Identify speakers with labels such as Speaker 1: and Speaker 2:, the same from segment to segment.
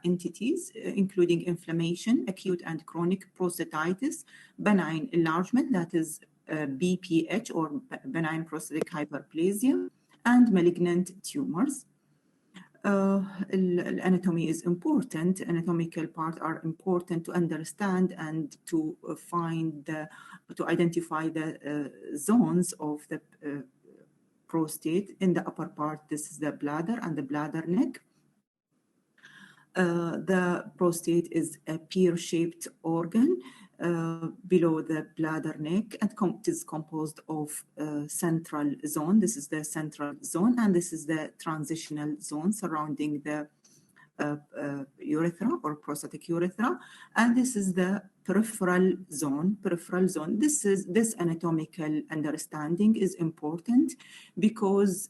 Speaker 1: entities, including inflammation, acute and chronic prostatitis, benign enlargement, that is BPH or benign prostatic hyperplasia, and malignant tumors. Anatomy is important. Anatomical parts are important to understand and to to identify the zones of the prostate. In the upper part, this is the bladder and the bladder neck. The prostate is a pear-shaped organ below the bladder neck, and it is composed of central zone. This is the central zone, and this is the transitional zone surrounding the urethra or prostatic urethra, and this is the peripheral zone. This anatomical understanding is important because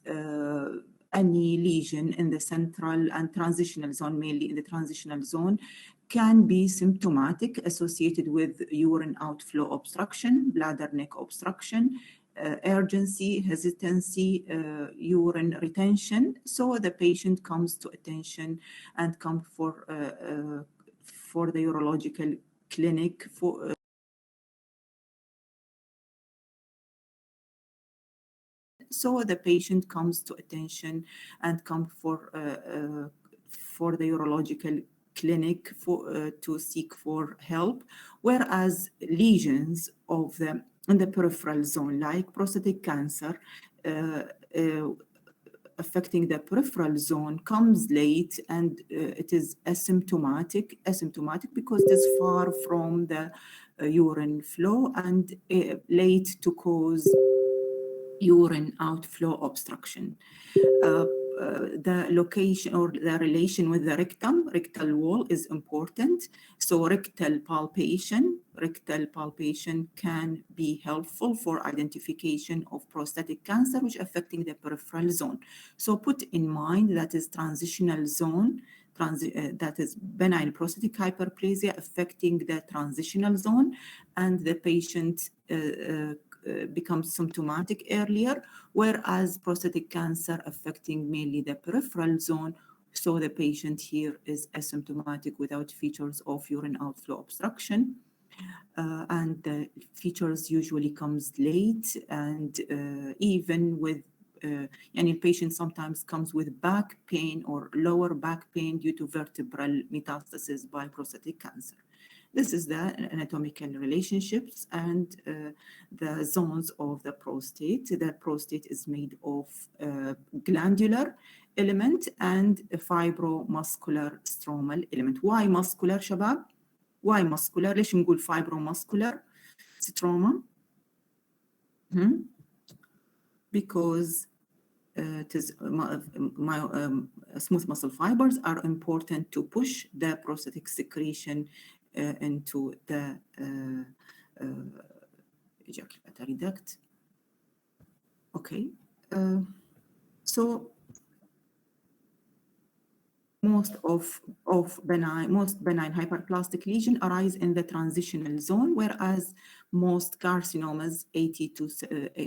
Speaker 1: any lesion in the central and transitional zone, mainly in the transitional zone, can be symptomatic, associated with urine outflow obstruction, bladder neck obstruction, urgency, hesitancy, urine retention. So the patient comes to attention and come for the urological clinic for so the patient comes to attention and come for the urological clinic to seek for help, whereas lesions in the peripheral zone, like prostatic cancer, affecting the peripheral zone, comes late, and it is asymptomatic because it is far from the urine flow and late to cause urine outflow obstruction. The location or the relation with the rectal wall is important. So rectal palpation can be helpful for identification of prostatic cancer, which affecting the peripheral zone. So put in mind that is transitional zone, that is benign prostatic hyperplasia affecting the transitional zone, and the patient becomes symptomatic earlier, whereas prostatic cancer affecting mainly the peripheral zone, so the patient here is asymptomatic without features of urine outflow obstruction, and the features usually comes late, and even with any patient sometimes comes with back pain or lower back pain due to vertebral metastasis by prostatic cancer. This is the anatomical relationships and the zones of the prostate. The prostate is made of glandular element and a fibromuscular stromal element. Why muscular, شباب? Why muscular? ليش نقول fibromuscular stroma? Because it is smooth muscle fibers are important to push the prostatic secretion into the ejaculatory duct. Okay, so most benign hyperplastic lesions arise in the transitional zone, whereas most carcinomas,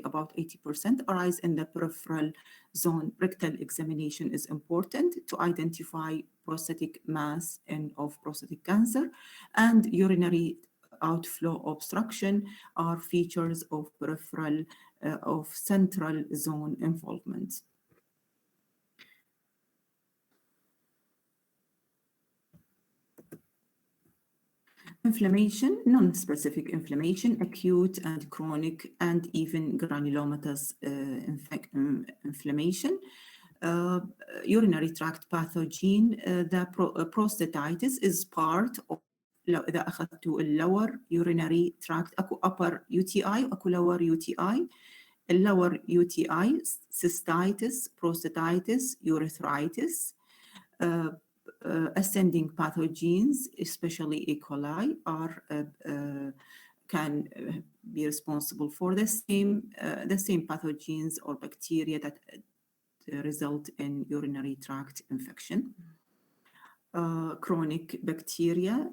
Speaker 1: about 80%, arise in the peripheral zone. Rectal examination is important to identify prostatic mass and of prostatic cancer, and urinary outflow obstruction are features of peripheral of central zone involvement. Inflammation, non-specific inflammation, acute and chronic, and even granulomatous inflammation. Urinary tract pathogen, the prostatitis is part of إذا أخذتوا lower urinary tract. أكو upper UTI وأكو lower UTI. lower UTI, cystitis, prostatitis, urethritis. Ascending pathogens, especially E. coli, can be responsible for the same pathogens or bacteria that result in urinary tract infection. Chronic bacteria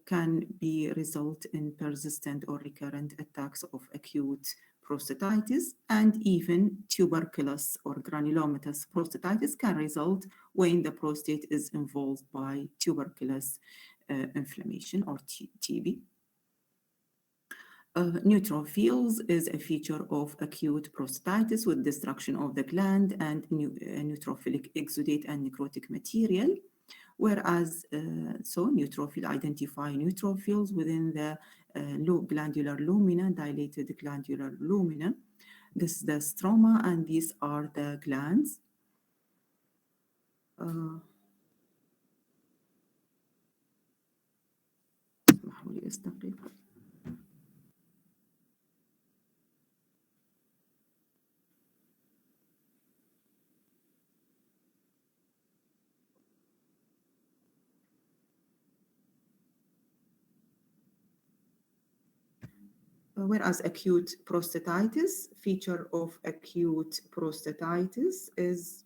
Speaker 1: can result in persistent or recurrent attacks of acute prostatitis, and even tuberculous or granulomatous prostatitis can result when the prostate is involved by tuberculous inflammation or TB. Neutrophils is a feature of acute prostatitis with destruction of the gland and neutrophilic exudate and necrotic material. Whereas, neutrophil identify neutrophils within the glandular lumina, dilated glandular lumina. This is the stroma, and these are the glands. Whereas acute prostatitis, feature of acute prostatitis is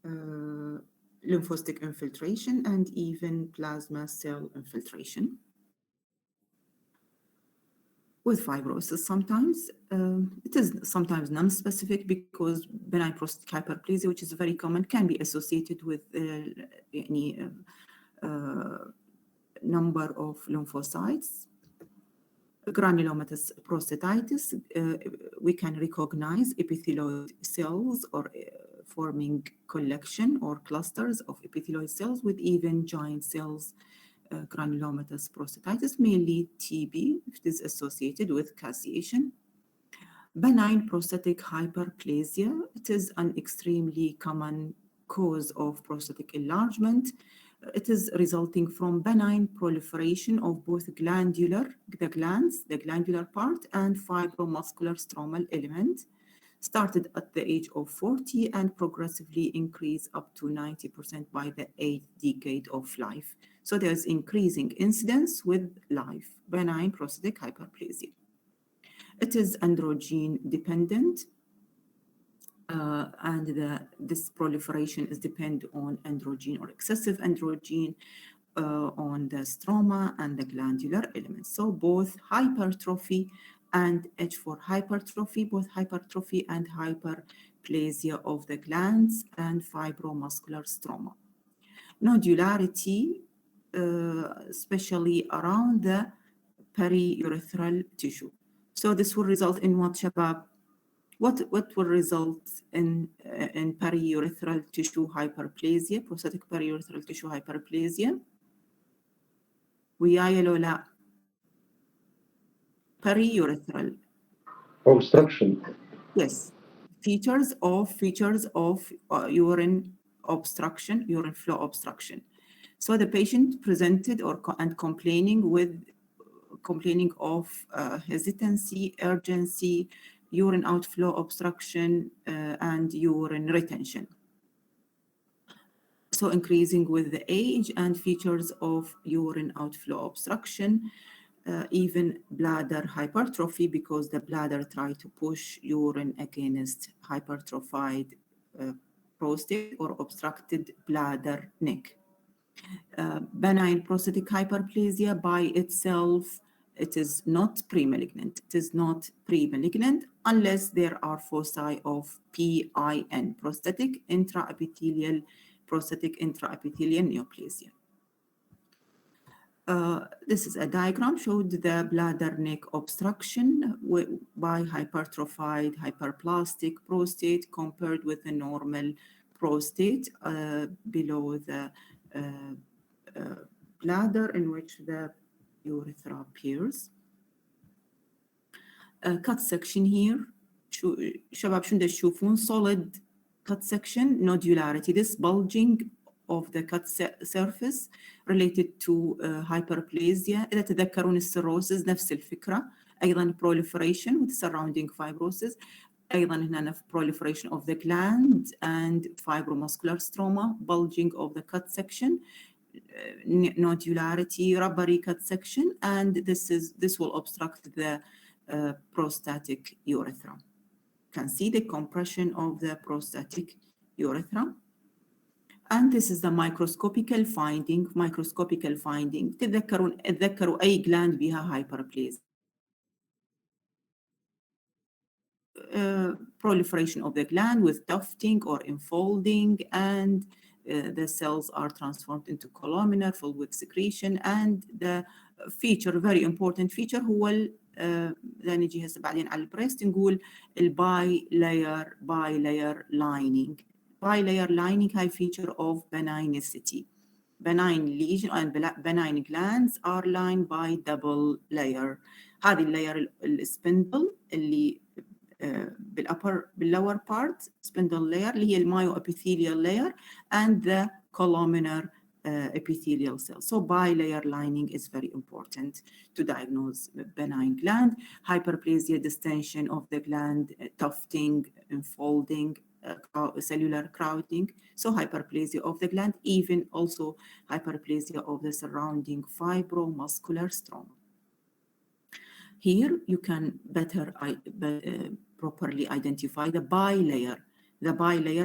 Speaker 1: lymphocytic infiltration and even plasma cell infiltration. With fibrosis sometimes. It is sometimes non-specific because benign prostatic hyperplasia, which is very common, can be associated with any number of lymphocytes. Granulomatous prostatitis, we can recognize epithelioid cells or forming collection or clusters of epithelioid cells with even giant cells. Granulomatous prostatitis may lead TB if it is associated with caseation. Benign prostatic hyperplasia, it is an extremely common cause of prostatic enlargement. It is resulting from benign proliferation of both the glandular part, and fibromuscular stromal element, started at the age of 40 and progressively increase up to 90% by the 8th decade of life. So there's increasing incidence with life, benign prostatic hyperplasia. It is androgen dependent, and this proliferation is dependent on androgen or excessive androgen on the stroma and the glandular elements. So both hypertrophy and H4 hypertrophy, both hypertrophy and hyperplasia of the glands and fibromuscular stroma. Nodularity, especially around the periurethral tissue. So this will result in what, Shabab? What will result in periurethral tissue hyperplasia, prostatic periurethral tissue hyperplasia? وياي لو لا؟ Periurethral.
Speaker 2: Obstruction.
Speaker 1: Yes. Features of urine obstruction, urine flow obstruction. So the patient presented and complaining of hesitancy, urgency, urine outflow obstruction, and urine retention. So increasing with the age, and features of urine outflow obstruction, even bladder hypertrophy, because the bladder tries to push urine against hypertrophied prostate or obstructed bladder neck. Benign prostatic hyperplasia by itself, it is not pre-malignant. It is not pre-malignant unless there are foci of PIN, prostatic intraepithelial neoplasia. This is a diagram showed the bladder neck obstruction by hypertrophied, hyperplastic prostate compared with the normal prostate below the bladder in which the urethra appears. Cut section here. شباب شو تشوفون solid cut section, nodularity, this bulging of the cut surface related to hyperplasia. إذا تذكرون السيروسز نفس الفكرة، أيضا proliferation with surrounding fibrosis، أيضا هنا proliferation of the gland and fibromuscular stroma, bulging of the cut section, nodularity, rubbery cut section, and this will obstruct the prostatic urethra. You can see the compression of the prostatic urethra. And this is the microscopical finding. تذكروا أي gland بها hyperplasia. proliferation of the gland with tufting or enfolding, and the cells are transformed into columnar fulvic secretion. And the feature, very important feature, هو ده نجي هسه بعدين على البريست نقول الباي layer lining. Bilayer lining هاي feature of benignicity. Benign lesion and benign glands are lined by double layer. هذه اللاير السبندل اللي بالlower part spindle layer اللي هي المايو epithelial layer and the columnar epithelial cells. So bilayer lining is very important to diagnose benign gland. Hyperplasia, distension of the gland, tufting, enfolding, cellular crowding. So hyperplasia of the gland, even also hyperplasia of the surrounding fibromuscular stroma. Here you can better properly identify the bilayer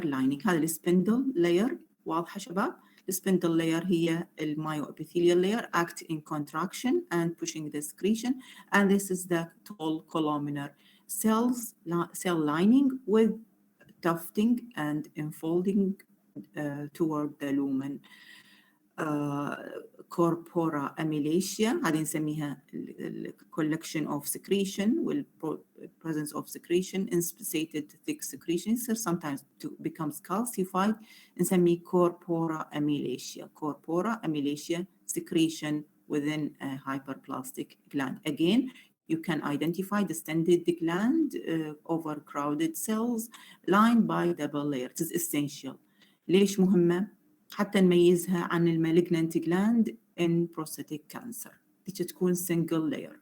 Speaker 1: lining. هذا السبندل layer واضحة شباب؟ السبندل layer هي المايو epithelial layer act in contraction and pushing the secretion, and this is the tall columnar cell lining with tufting and enfolding toward the lumen. Corpora amylacia هذه نسميها collection of secretion with presence of secretion, inspissated thick secretion, so sometimes becomes calcified, نسميه corpora amylacia secretion within a hyperplastic gland. Again, you can identify distended gland, overcrowded cells lined by double layer. It is essential. ليش مهمة؟ حتى نميزها عن المالجنانت gland in prostatic cancer. دي تكون single layer.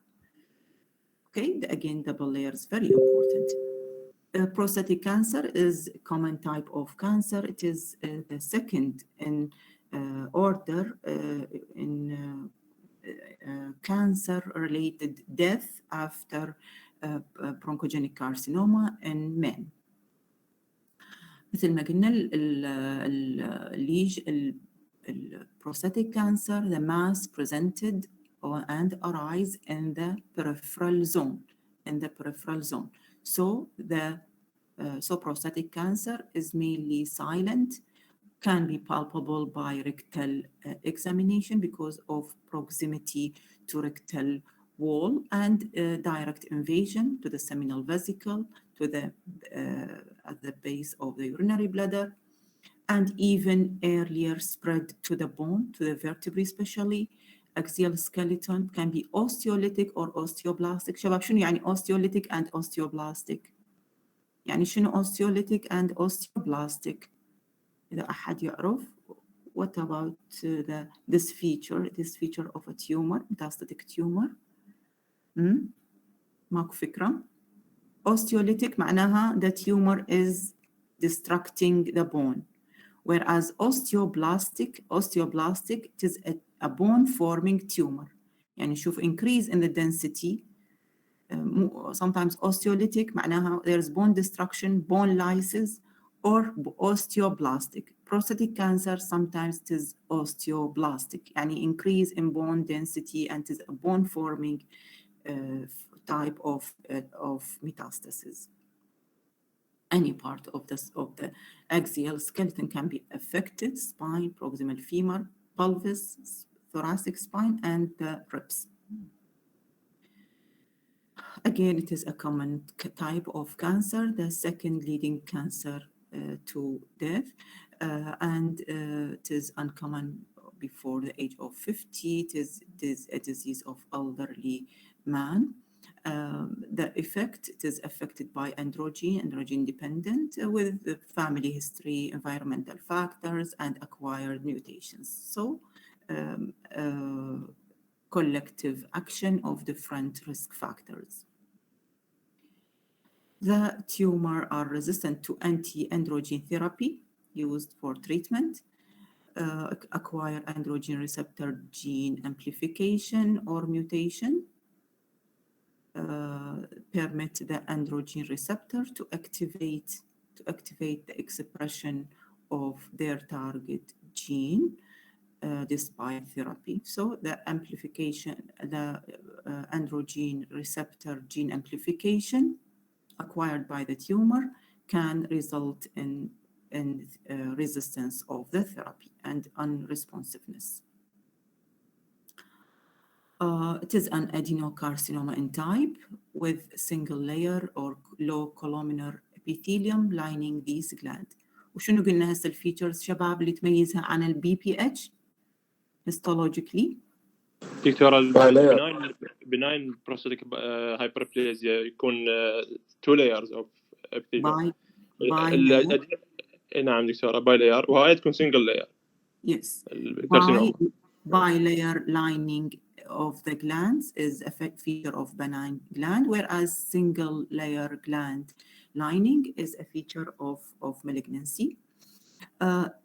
Speaker 1: Okay, again, double layer is very important. Prostatic cancer is a common type of cancer. It is the second in order in cancer-related death after bronchogenic carcinoma in men. مثل ما قلنا prostate cancer, the mass presented and arise in the peripheral zone. So so prostatic cancer is mainly silent, can be palpable by rectal examination because of proximity to rectal wall and direct invasion to the seminal vesicle, to the at the base of the urinary bladder, and even earlier spread to the bone, to the vertebrae especially. Axial skeleton can be osteolytic or osteoblastic. شباب شنو يعني osteolytic and osteoblastic؟ يعني شنو osteolytic and osteoblastic؟ إذا أحد يعرف. What about this feature of a tumor, metastatic tumor? ماكو فكرة. Osteolytic معناها the tumor is destructing the bone, whereas osteoblastic it is a bone forming tumor. يعني شوف increase in the density. Sometimes osteolytic معناها there's bone destruction, bone lysis, or osteoblastic. Prostatic cancer sometimes it is osteoblastic, يعني increase in bone density and it is a bone forming type of metastasis. Any part of the axial skeleton can be affected: spine, proximal femur, pelvis, thoracic spine, and the ribs. Again, it is a common type of cancer, the second leading cancer to death, and it is uncommon before the age of 50. It is a disease of elderly man. The effect, it is affected by androgen dependent, with the family history, environmental factors, and acquired mutations. So collective action of different risk factors. The tumor are resistant to anti-androgen therapy used for treatment, acquire androgen receptor gene amplification or mutation, permit the androgen receptor to activate the expression of their target gene despite therapy. So the amplification, the androgen receptor gene amplification acquired by the tumor can result in resistance of the therapy and unresponsiveness. It is an adenocarcinoma in type with single layer or low columnar epithelium lining these glands. وشنو قلنا هسه الفيتشرز شباب اللي تميزها عن البي بي اتش histologically؟
Speaker 3: دكتورة benign prostatic hyperplasia يكون 2 layers of epithelium. نعم دكتورة باي لاير وهاي تكون single layer.
Speaker 1: Yes.
Speaker 3: الكارسينوما.
Speaker 1: Bilayer lining of the glands is a feature of benign gland, whereas single layer gland lining is a feature of malignancy.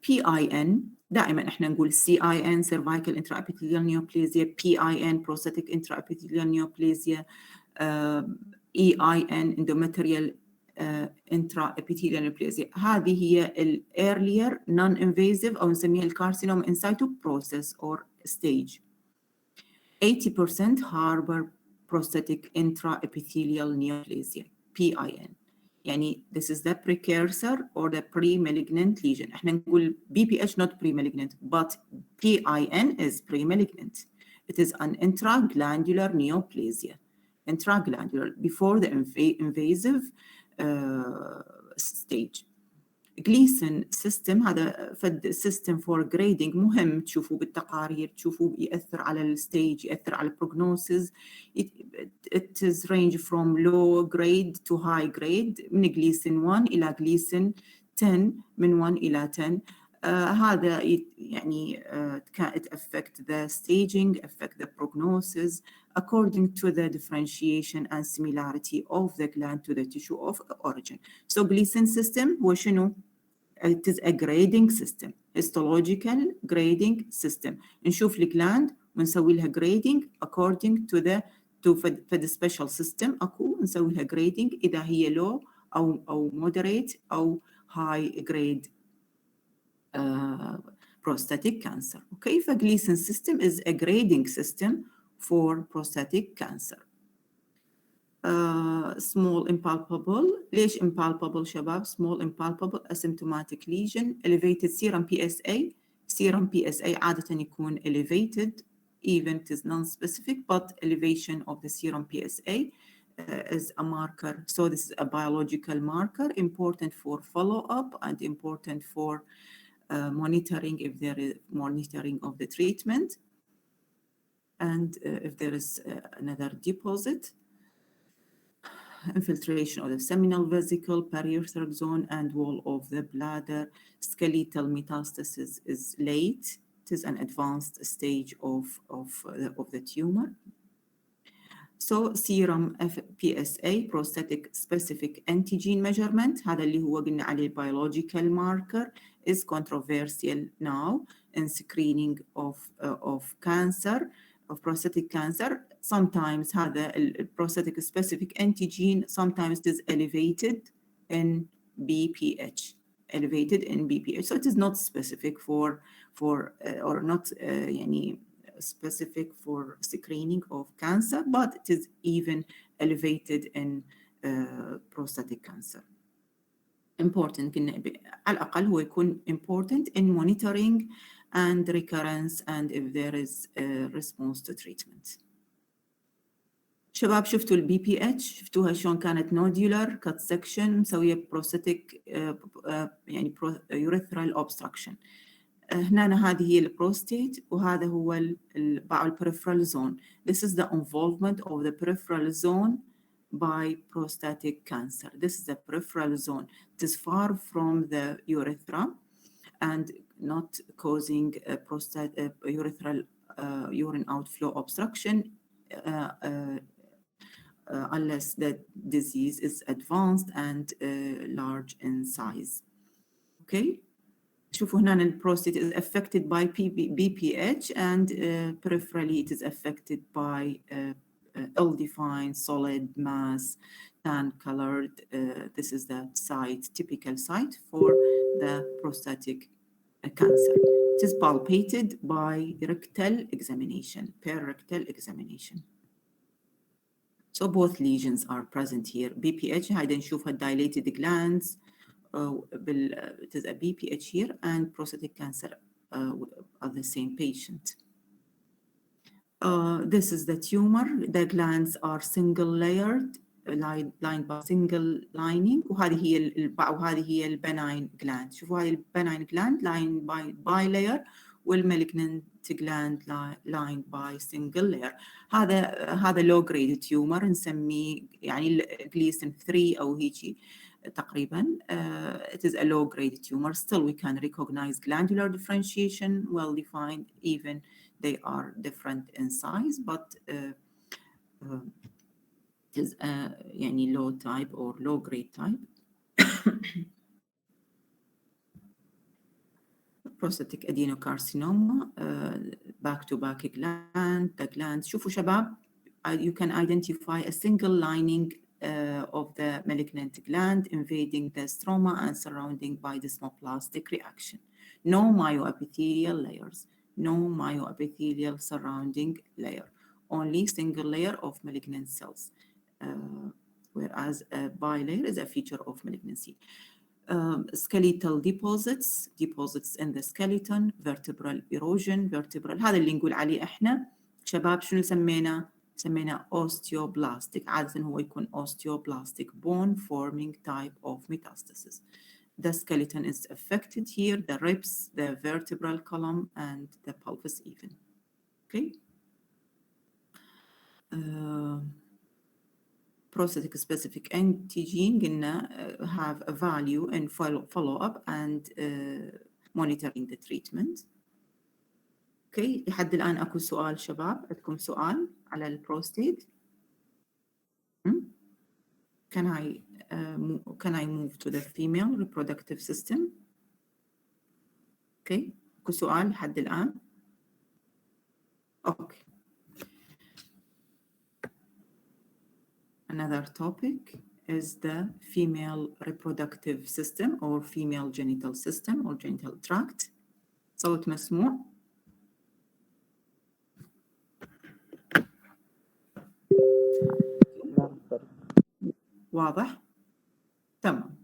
Speaker 1: PIN دائما احنا نقول CIN cervical intraepithelial neoplasia, PIN prostatic intraepithelial neoplasia, EIN endometrial intraepithelial neoplasia. هذه هي ال earlier non-invasive أو نسميها الكارسينوما in situ process or stage. 80% harbor prostatic intraepithelial neoplasia, PIN. يعني this is the precursor or the pre-malignant lesion. احنا نقول BPH not pre-malignant, but PIN is pre-malignant. It is an intraglandular neoplasia. Intraglandular before the invasive stage. Gleason system هذا فد system for grading مهم تشوفوه بالتقارير تشوفوه يأثر على الستيج يأثر على prognosis. It is range from low grade to high grade من Gleason 1 إلى Gleason 10 من 1 إلى 10. هذا يعني it affect the staging, affect the prognosis according to the differentiation and similarity of the gland to the tissue of origin. So Gleason system هو شنو؟ It is a grading system, histological grading system. نشوف الجلاند ونسوي لها grading according to the special system أكو نسوي لها grading إذا هي low أو moderate أو high grade prostatic cancer. Okay, Gleason system is a grading system for prostatic cancer. Small impalpable. ليش impalpable شباب؟ Small impalpable asymptomatic lesion. Elevated serum PSA. Serum PSA عادة يكون elevated even it is non-specific, but elevation of the serum PSA is a marker. So this is a biological marker important for follow-up and important for monitoring if there is monitoring of the treatment and if there is another deposit. Infiltration of the seminal vesicle, periurethral zone, and wall of the bladder. Skeletal metastasis is late. It is an advanced stage of the tumor. So serum PSA, prostatic specific antigen measurement, هذا اللي هو قلنا عليه biological marker, is controversial now in screening of cancer, of prostatic cancer. Sometimes هذا prostatic specific antigen, sometimes it is elevated in BPH. Elevated in BPH. So it is not specific for or not يعني specific for screening of cancer, but it is even elevated in prostatic cancer. Important على الأقل هو يكون important in monitoring and recurrence and if there is a response to treatment. شباب شفتوا البي بي اتش شفتوها شلون كانت نودولار كات سكشن مسويه بروستاتيك يعني urethral obstruction. هنا هذه هي البروستيت وهذا هو البريفرال زون. This is the involvement of the peripheral zone by prostatic cancer. This is the peripheral zone. It is far from the urethra and not causing urethral urine outflow obstruction unless the disease is advanced and large in size. Okay. شوفوا هنا البروستات is affected by BPH and peripherally it is affected by ill-defined solid mass, tan-colored. This is the site, typical site for the prostatic cancer. It is palpated by rectal examination, per rectal examination. So both lesions are present here. BPH هيدا نشوفها dilated glands. It is a BPH here and prostatic cancer are the same patient. This is the tumor. The glands are single layered, lined by single lining. وهذه هي البناين gland. شوفوا هاي البناين gland lined by bilayer والmalignant gland lined by single layer. هذا low grade tumor نسميه يعني Gleason 3 أو هيجي تقريبا. It is a low grade tumor. Still we can recognize glandular differentiation, well defined, even they are different in size, but it is يعني low type or low grade type. Prostatic adenocarcinoma, back-to-back gland, the glands. شوفوا شباب, you can identify a single lining of the malignant gland invading the stroma and surrounding by desmoplastic reaction. No myoepithelial layers, no myoepithelial surrounding layer, only single layer of malignant cells, whereas a bilayer is a feature of malignancy. Skeletal deposits in the skeleton, vertebral erosion, vertebral. هذا اللي نقول عليه احنا شباب شنو سمينا osteoblastic. عادة هو يكون osteoblastic bone forming type of metastasis. The skeleton is affected here, the ribs, the vertebral column, and the pelvis even. Okay. Prostatic specific antigen قلنا have a value in follow-up and monitoring the treatment. Okay. لحد الآن أكو سؤال شباب؟ عندكم سؤال على البروستيت؟ Can I move to the female reproductive system? Okay. أكو سؤال لحد الآن؟ Okay. Another topic is the female reproductive system or female genital system or genital tract. صوت مسموع. واضح؟ تمام.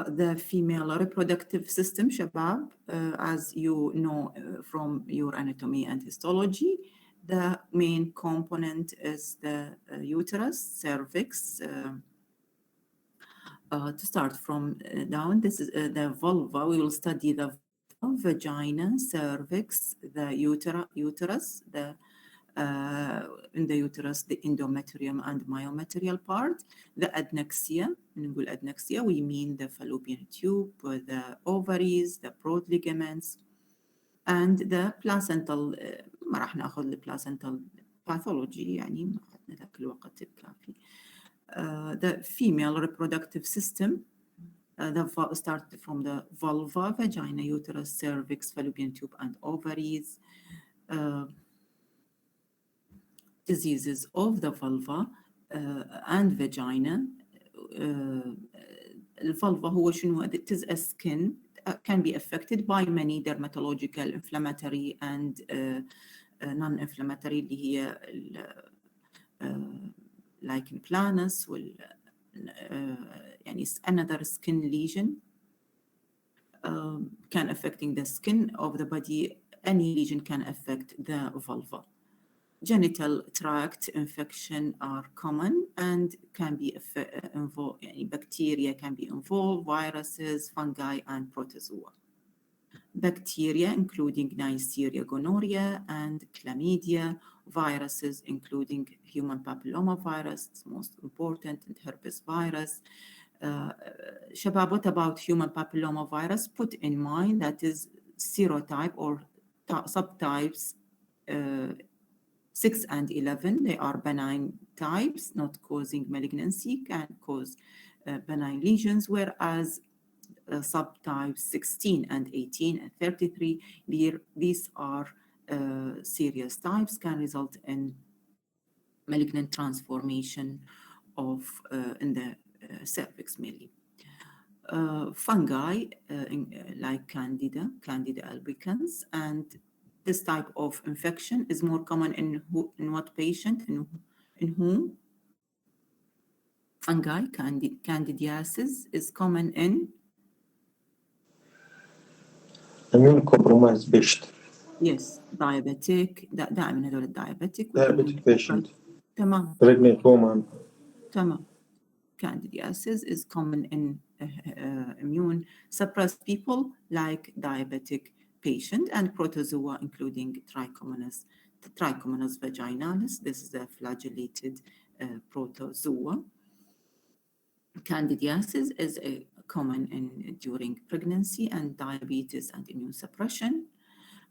Speaker 1: The female reproductive system شباب, as you know from your anatomy and histology, the main component is the uterus, cervix. To start from down, this is the vulva. We will study the vagina, cervix, the uterus, in the uterus, the endometrium and myometrial part, the adnexia. نقول adnexia, we mean the fallopian tube, the ovaries, the broad ligaments, and the placental. ما راح ناخذ البلاسنتال pathology يعني ما عندنا ذاك الوقت الكافي. The female reproductive system, start from the vulva, vagina, uterus, cervix, fallopian tube, and ovaries. Diseases of the vulva and vagina. الفالفا هو شنو؟ It is a skin, can be affected by many dermatological, inflammatory and non-inflammatory اللي هي lichen planus يعني another skin lesion can affecting the skin of the body. Any lesion can affect the vulva. Genital tract infection are common and can be involved. Bacteria can be involved, viruses, fungi, and protozoa. Bacteria including Neisseria gonorrhea and chlamydia, viruses including human papilloma virus, it's most important, and herpes virus. Shabab, what about human papilloma virus? Put in mind that is serotype or subtypes 6 and 11, they are benign types, not causing malignancy, can cause benign lesions, whereas subtypes 16 and 18 and 33, these are serious types, can result in malignant transformation of in the cervix mainly. Fungi like Candida albicans, and this type of infection is more common in what patient? In whom? Fungi, candidiasis is common in
Speaker 2: Immune-compromised patient.
Speaker 1: yes diabetic دائما هذول الدايابيتك
Speaker 2: Diabetic patient.
Speaker 1: تمام
Speaker 2: Pregnant woman.
Speaker 1: تمام. Candidiasis is common in immune suppressed people like diabetic patient and protozoa including Trichomonas vaginalis. This is a flagellated protozoa. Candidiasis is common during pregnancy and diabetes and immune suppression.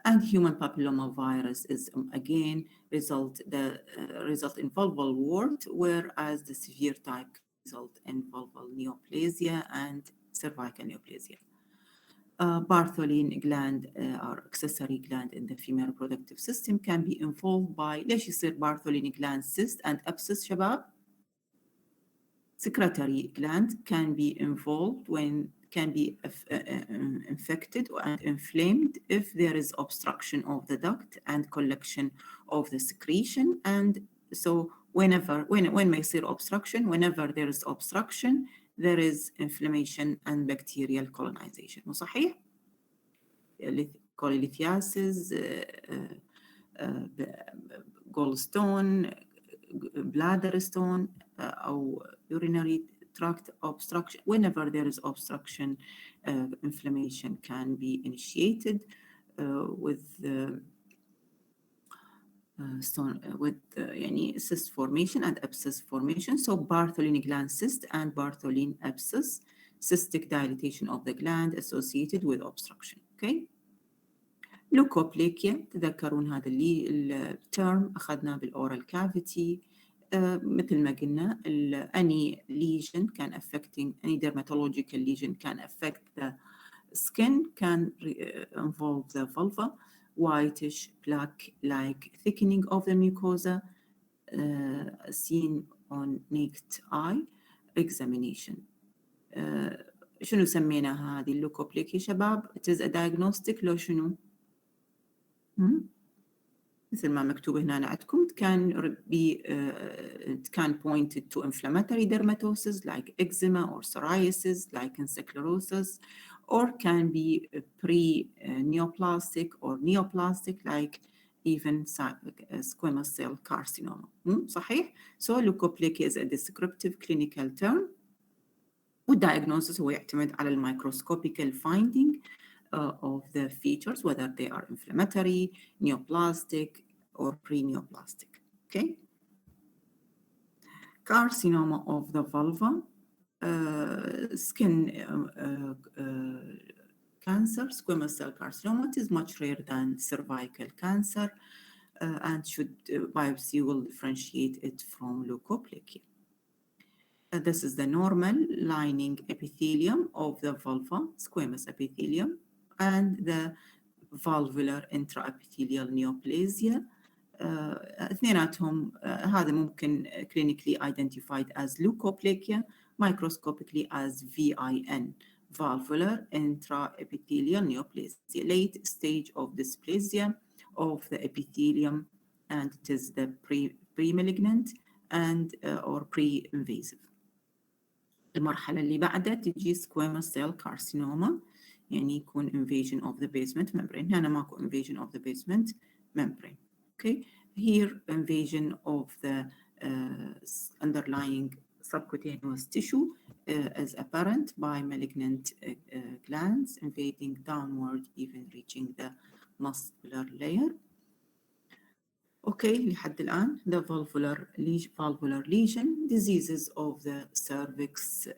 Speaker 1: And human papilloma virus is again result in vulval wart, whereas the severe type result in vulval neoplasia and cervical neoplasia. Bartholin gland or accessory gland in the female reproductive system can be involved by ليش يصير Bartholin gland cyst and abscess شباب؟ Secretory gland can be involved can be infected and inflamed if there is obstruction of the duct and collection of the secretion. And so when may يصير obstruction, whenever there is obstruction, there is inflammation and bacterial colonization. مو صحيح؟ Cholelithiasis, gallstone, bladder stone, or urinary tract obstruction. Whenever there is obstruction, inflammation can be initiated with cyst formation and abscess formation. So Bartholin gland cyst and Bartholin abscess, cystic dilatation of the gland associated with obstruction. Okay. لوكوبليكيا تذكرون هذا الترم أخذناه بالأورال كافيتي. مثل ما قلنا any lesion can affecting any dermatological lesion can affect the skin, can involve the vulva, whitish plaque-like thickening of the mucosa seen on naked eye examination. شنو سمينا هذه اللوكوبليكيا شباب؟ It is a diagnostic لو شنو؟ مثل ما مكتوب هنا عندكم it can point to inflammatory dermatosis like eczema or psoriasis, lichen sclerosis, or can be pre-neoplastic or neoplastic like even squamous cell carcinoma. صحيح؟ So leukoplegia is a descriptive clinical term. والdiagnosis هو يعتمد على microscopical finding of the features, whether they are inflammatory, neoplastic, or pre-neoplastic. Okay. Carcinoma of the vulva, skin cancer, squamous cell carcinoma. It is much rarer than cervical cancer, and biopsy will differentiate it from leukoplegia. This is the normal lining epithelium of the vulva, squamous epithelium, and the valvular intraepithelial neoplasia. اثنيناتهم هذا ممكن clinically identified as leukoplegia, microscopically as VIN, valvular intraepithelial neoplasia, late stage of dysplasia of the epithelium, and it is the pre-malignant and or pre-invasive. المرحلة اللي بعدها تجي squamous cell carcinoma، يعني يكون invasion of the basement membrane. هنا ماكو invasion of the basement membrane. Okay, here invasion of the underlying subcutaneous tissue is apparent by malignant glands invading downward, even reaching the muscular layer. Okay, لحد الآن the valvular lesion, diseases of the cervix,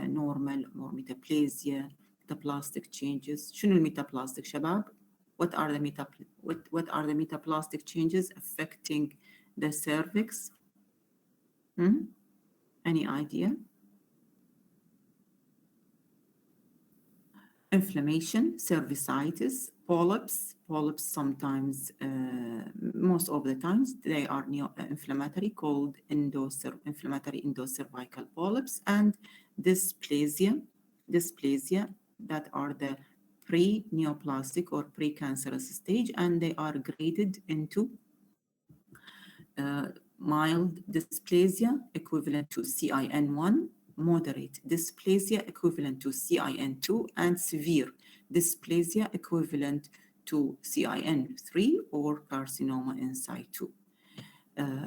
Speaker 1: normal or metaplasia, metaplastic changes. شنو الميتابلاستيك شباب؟ What are the metaplastic changes affecting the cervix? Any idea? Inflammation, cervicitis, polyps sometimes, most of the times, they are inflammatory, called inflammatory endocervical polyps, and dysplasia that are the pre-neoplastic or pre-cancerous stage, and they are graded into mild dysplasia equivalent to CIN1, moderate dysplasia equivalent to CIN2, and severe dysplasia equivalent to CIN3 or carcinoma in situ.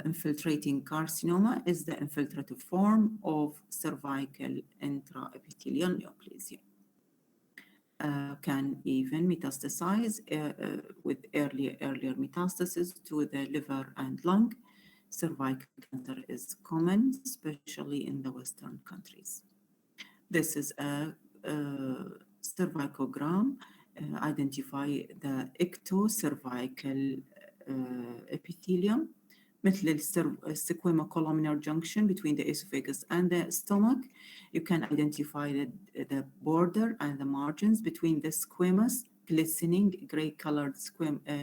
Speaker 1: Infiltrating carcinoma is the infiltrative form of cervical intraepithelial neoplasia. Can even metastasize with earlier metastasis to the liver and lung. Cervical cancer is common, especially in the Western countries. This is a cervicogram. Identify the ectocervical epithelium مثل السquama columnar junction between the esophagus and the stomach. You can identify the border and the margins between the squamous, glistening gray-colored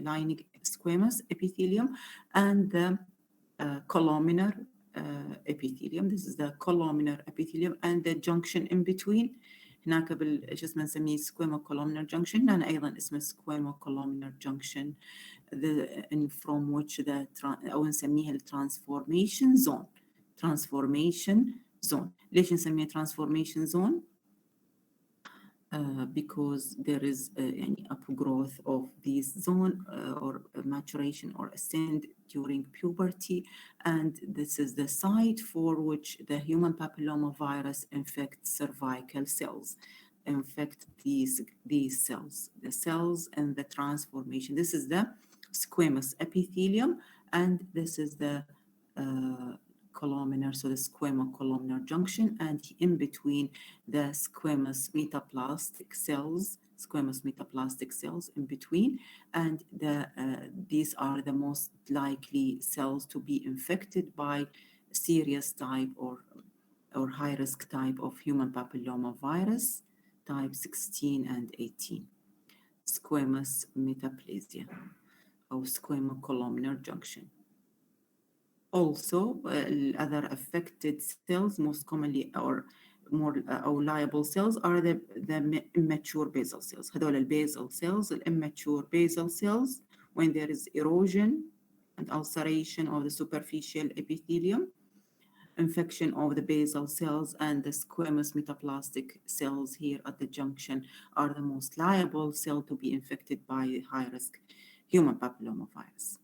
Speaker 1: lining squamous epithelium and the columnar epithelium. This is the columnar epithelium and the junction in between. هناك بالجسم نسميه squama columnar junction. هنا أيضا اسمه squama columnar junction. From which أو نسميها الترانسفورميشن زون. ترانسفورميشن زون. ليش نسميها ترانسفورميشن زون؟ Because there is any upgrowth of this zone or maturation or ascent during puberty, and this is the site for which the human papillomavirus infects cervical cells. Infect these cells, the cells and the transformation. This is the squamous epithelium, and this is the columnar, so the squama-columnar junction, and in between the squamous metaplastic cells in between, and these are the most likely cells to be infected by serious type or high-risk type of human papillomavirus, type 16 and 18, squamous metaplasia or squama-columnar junction. Also, other affected cells, most commonly or more liable cells, are the immature basal cells. هذول الباسal cells, the immature basal cells, when there is erosion and ulceration of the superficial epithelium, infection of the basal cells, and the squamous metaplastic cells here at the junction are the most liable cell to be infected by high-risk human papillomavirus.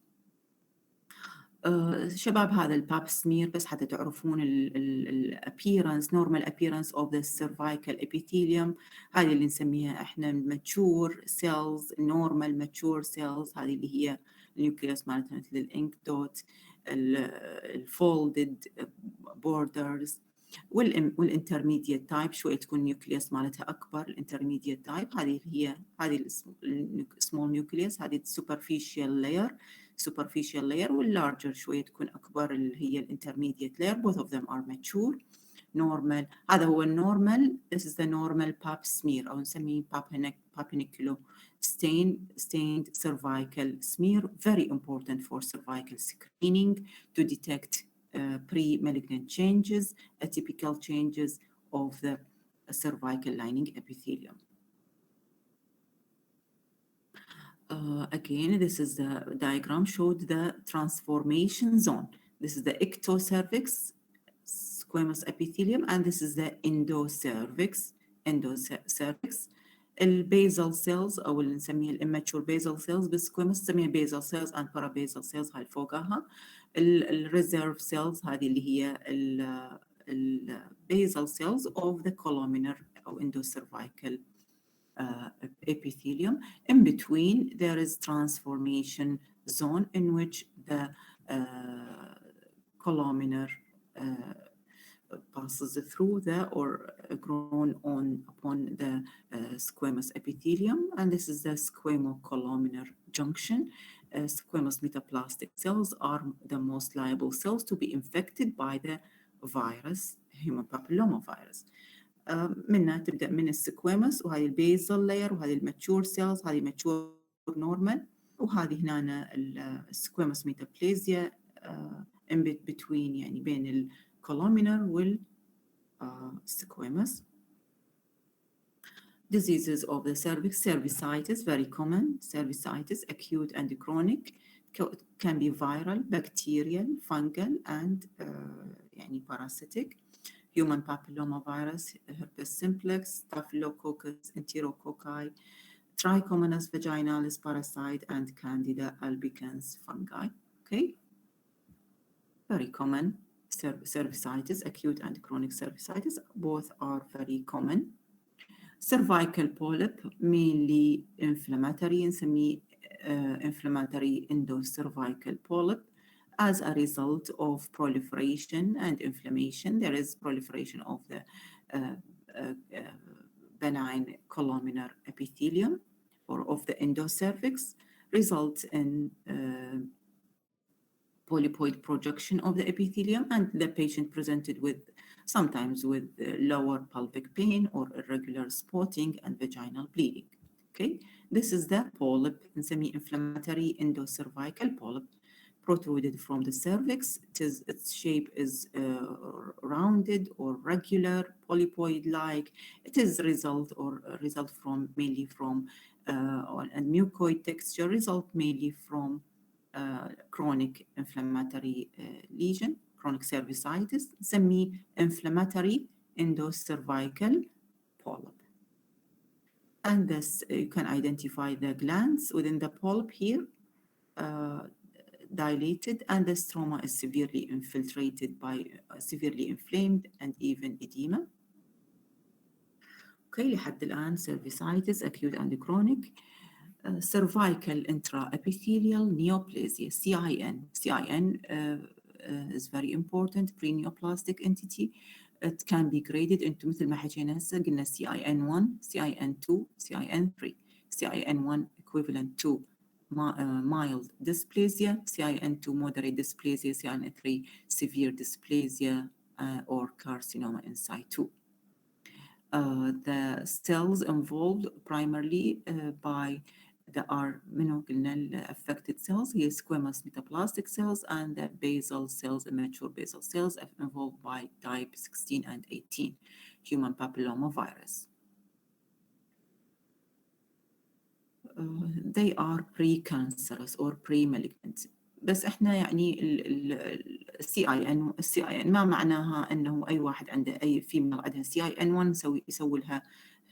Speaker 1: شباب هذا الباب سمير بس حتى تعرفون الappearance normal appearance of the cervical epithelium. هذه اللي نسميها احنا mature cells, normal mature cells. هذه اللي هي النيوكليوس مالتها مثل الانك دوت, الفولدد بوردرز, والانترميديت تايب شوية تكون نيوكليوس مالتها أكبر. الانترميديت تايب هذه السمول نيوكليوس, هذه superficial layer, واللارجر شوية تكون أكبر اللي هي الانترميديت layer. Both of them are mature. Normal, هذا هو النورمال. This is the normal pap smear أو نسميه papiniculo stained cervical smear. Very important for cervical screening to detect pre-malignant changes, atypical changes of the cervical lining epithelium. Again, this is the diagram showed the transformation zone. This is the ectocervix, squamous epithelium, and this is the endocervix. الباسal cells أو اللي نسميها immature basal cells بالسكويموس نسميها basal cells and parabasal cells هاي فوقها. reserve cells هذه اللي هي basal cells of the columnar أو endocervical epithelium. In between, there is transformation zone in which the columnar passes through or grown upon the squamous epithelium, and this is the squamo-columnar junction. Squamous metaplastic cells are the most liable cells to be infected by the virus, human papillomavirus. منها تبدأ من السكويموس, وهذه البيزل لاير, وهذه الماتشور سيلز, هذه ماتشور نورمال, وهذه هنا السكويموس ميتابليزيا in between يعني بين الcolumnar والسكويموس. Diseases of the cervix, cervicitis, very common, cervicitis, acute and chronic, can be viral, bacterial, fungal, and يعني parasitic. Human papillomavirus, herpes simplex, staphylococcus, enterococci, trichomonas vaginalis parasite, and Candida albicans fungi. Okay, very common. Cervicitis, acute and chronic cervicitis, both are very common. Cervical polyp, mainly inflammatory, نسميه inflammatory endocervical polyp. As a result of proliferation and inflammation, there is proliferation of the benign columnar epithelium or of the endocervix, results in polypoid projection of the epithelium, and the patient presented with sometimes with lower pelvic pain or irregular spotting and vaginal bleeding. Okay, this is the polyp, semi-inflammatory endocervical polyp, protruded from the cervix. Its shape is rounded or regular, polypoid-like. It is result from mainly from a mucoid texture, result mainly from chronic inflammatory lesion, chronic cervicitis, semi-inflammatory endocervical polyp. And this, you can identify the glands within the polyp here, dilated, and the stroma is severely infiltrated by severely inflamed and even edema. Okay, لحد الآن cervicitis, acute and chronic. Cervical intraepithelial neoplasia, CIN. CIN is very important, preneoplastic entity. It can be graded into مثل ما حكينا هسه قلنا CIN1, CIN2, CIN3. CIN1 equivalent to mild dysplasia, CIN2 moderate dysplasia, CIN3 severe dysplasia or carcinoma in situ. The cells involved primarily by the affected cells, here squamous metaplastic cells, and the basal cells, immature basal cells involved by type 16 and 18 human papillomavirus. They are precancerous or pre-malignant. بس احنا يعني السي اي ان ما معناها انه اي واحد عنده اي فيميل عندها سي اي ان 1 يسوي لها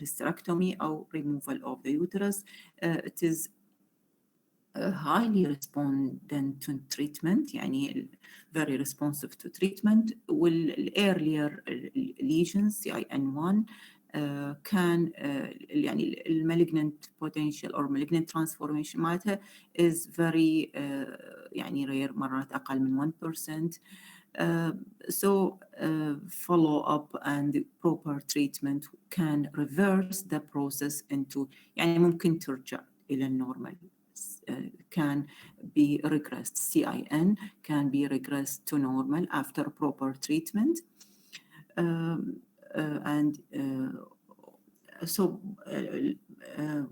Speaker 1: hysterectomy او removal of the uterus. It is highly respondent to treatment, يعني very responsive to treatment. والاearlier lesions CIN1 كان يعني المalignant potential or malignant transformation مالتها is very يعني rare، مرات أقل من 1%. So follow up and proper treatment can reverse the process into يعني ممكن ترجع إلى النورمال. Can be regressed. CIN can be regressed to normal after proper treatment.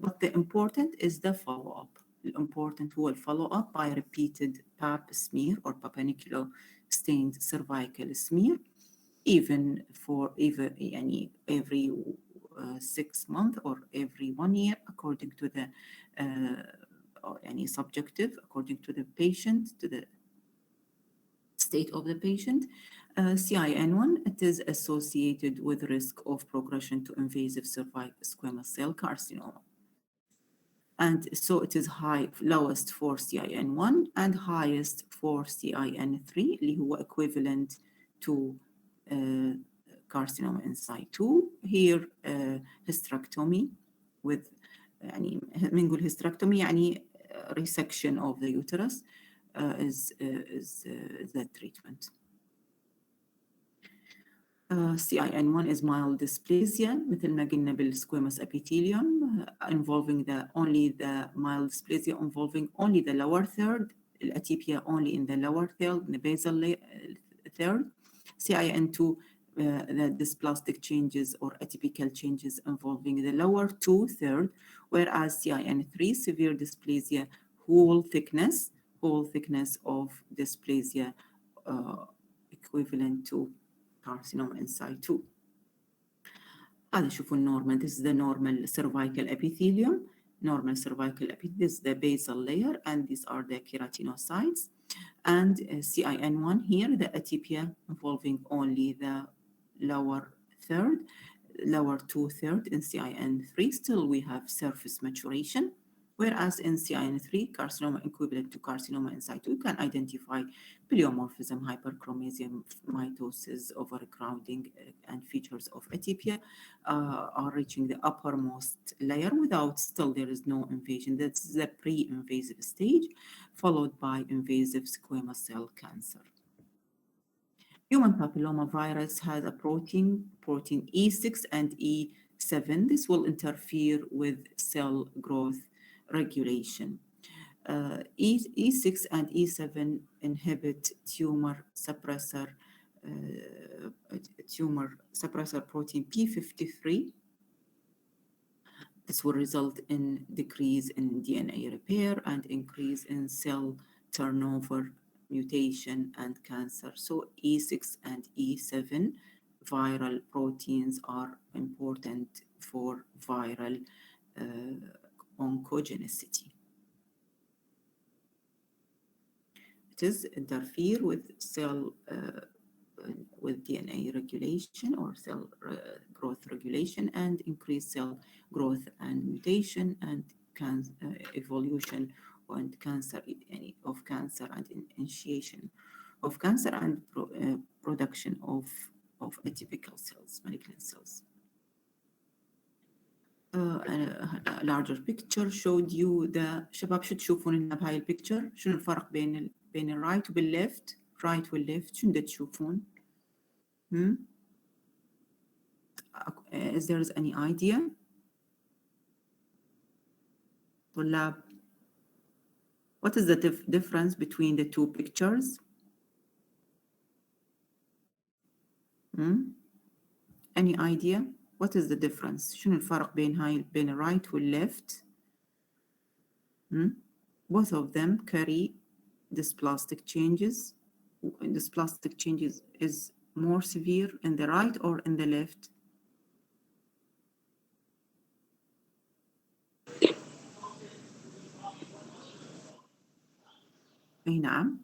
Speaker 1: But the important is the follow-up. Important هو follow-up by repeated pap smear or papanicular stained cervical smear, even يعني every 6 months or every 1 year, according to the يعني subjective, according to the patient, to the state of the patient. CIN1, it is associated with risk of progression to invasive cervical squamous cell carcinoma. And so it is lowest for CIN1 and highest for CIN3, اللي هو equivalent to carcinoma in situ. Here hysterectomy with يعني بنقول hysterectomy يعني resection of the uterus is the treatment. CIN1 is mild dysplasia مثل ما قلنا بالsquamous epithelium, involving only the mild dysplasia involving only the lower third, الاتيبيا only in the lower third, in the basal third. CIN2 the dysplastic changes or atypical changes involving the lower 2/3, whereas CIN3 severe dysplasia, whole thickness of dysplasia equivalent to carcinoma in situ. هذا شوفوا النورمال. This is the normal cervical epithelium. normal cervical epithelium. This is the basal layer, and these are the keratinocytes. And CIN1 here, the atypia involving only the lower third, lower two-thirds in CIN3. Still, we have surface maturation. Whereas in CIN3, carcinoma equivalent to carcinoma in situ, you can identify pleomorphism, hyperchromasia, mitosis, overcrowding, and features of atypia are reaching the uppermost layer without still there is no invasion. That's the pre-invasive stage, followed by invasive squamous cell cancer. Human papillomavirus has a protein E6 and E7. This will interfere with cell growth regulation. E6 and E7 inhibit tumor suppressor protein P53. This will result in decrease in DNA repair and increase in cell turnover, mutation, and cancer. So E6 and E7 viral proteins are important for viral oncogenicity. It is interfere with cell with DNA regulation or cell growth regulation, and increase cell growth and mutation and evolution and cancer of cancer and initiation of cancer and production of atypical cells, malignant cells. A larger picture showed you the شباب شو تشوفون هنا بهاي البيكتشر؟ شنو الفرق بين الرايت وبالليفت؟ رايت والليفت شنو دا تشوفون؟ Is there any idea؟ طلاب what is the difference between the two pictures؟ Any idea؟ What is the difference؟ شنو الفرق بين الرايت والليفت؟ Both of them carry dysplastic changes. Dysplastic changes is more severe in the right or in the left? أي نعم.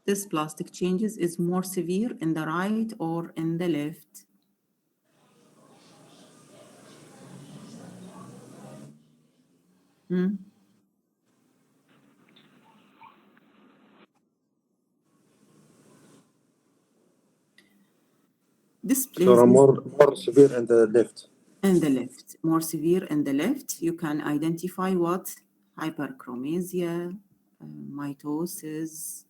Speaker 1: Dysplastic changes is more severe in the right or in the left?
Speaker 2: So more severe in the left.
Speaker 1: In the left, more severe in the left. You can identify what? Hyperchromasia, mitosis,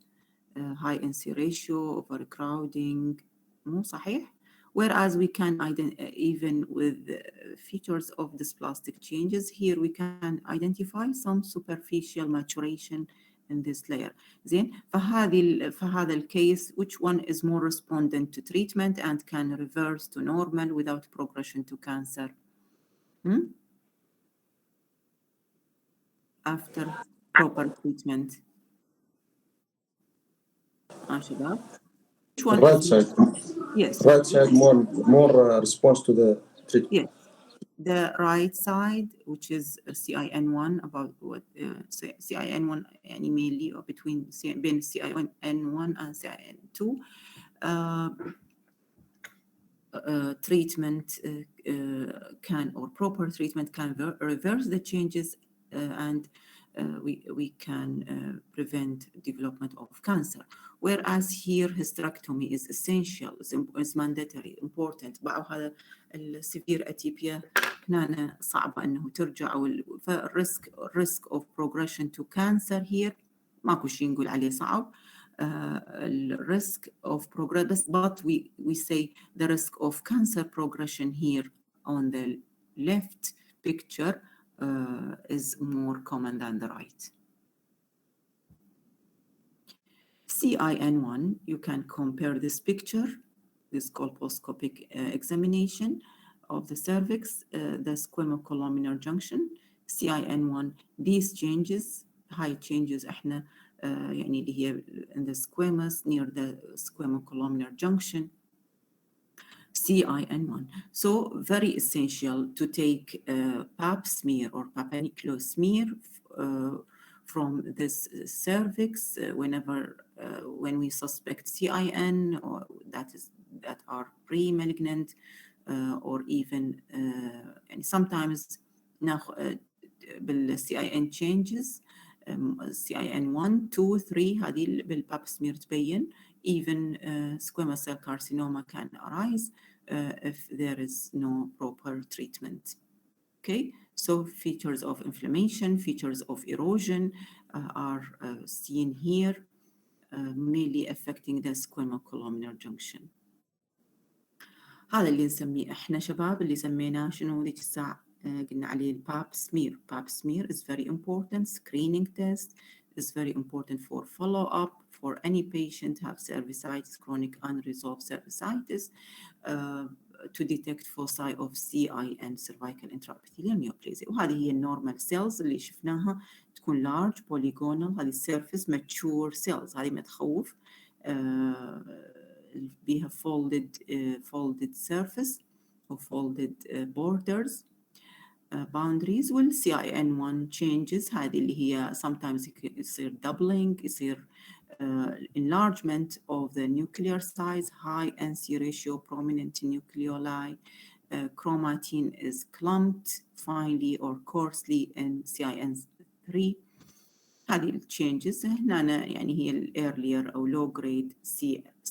Speaker 1: high NC ratio, overcrowding. مو صحيح? Whereas we can even with features of dysplastic changes, here we can identify some superficial maturation in this layer. زين فهذا الcase, which one is more respondent to treatment and can reverse to normal without progression to cancer? After proper treatment. شباب. Which one?
Speaker 2: Right side.
Speaker 1: Yes.
Speaker 2: Right side more response to the treatment.
Speaker 1: Yes. The right side, which is CIN1, about what CIN1 يعني mainly or between CIN1 and CIN2, treatment can, or proper treatment can reverse the changes and we can prevent development of cancer. Whereas here hysterectomy is essential, is mandatory, important. بعض هذا السيفير أتيبيا هنا صعبة أنه ترجع، فالريسك of progression to cancer here ماكو شيء نقول عليه صعب. Risk of progress, but we say the risk of cancer progression here on the left picture is more common than the right. CIN1, you can compare this picture, this colposcopic examination of the cervix, the squamocolumnar junction, CIN1, these changes, high changes احنا يعني اللي هي in the squamous near the squamocolumnar junction. CIN1. So very essential to take pap smear or papanicular smear from this cervix whenever when we suspect CIN or that are pre-malignant or even and sometimes بالCIN changes CIN 1 2 3 هذه بالباب سمير تبين. Even squamous cell carcinoma can arise if there is no proper treatment. Okay, so features of inflammation, features of erosion are seen here, mainly affecting the squamocolumnar junction. هذا اللي نسميه احنا شباب اللي سميناه شنو ذيك الساعة قلنا عليه الباب سمير. Pap smear is very important. Screening test is very important for follow-up for any patient have cervicitis, chronic unresolved cervicitis, to detect foci of CIN, cervical intraepithelial neoplasia. وهذه هي النورمال سيلز اللي شفناها تكون large polygonal. هذه surface mature cells هذه ما تخوف بها folded surface or folded borders. Boundaries will CIN1 changes هذه اللي هي sometimes يصير doubling يصير enlargement of the nuclear size, high NC ratio, prominent nucleoli, chromatin is clumped finely or coarsely in CIN3. هذه ال changes هنا يعني هي ال earlier أو low grade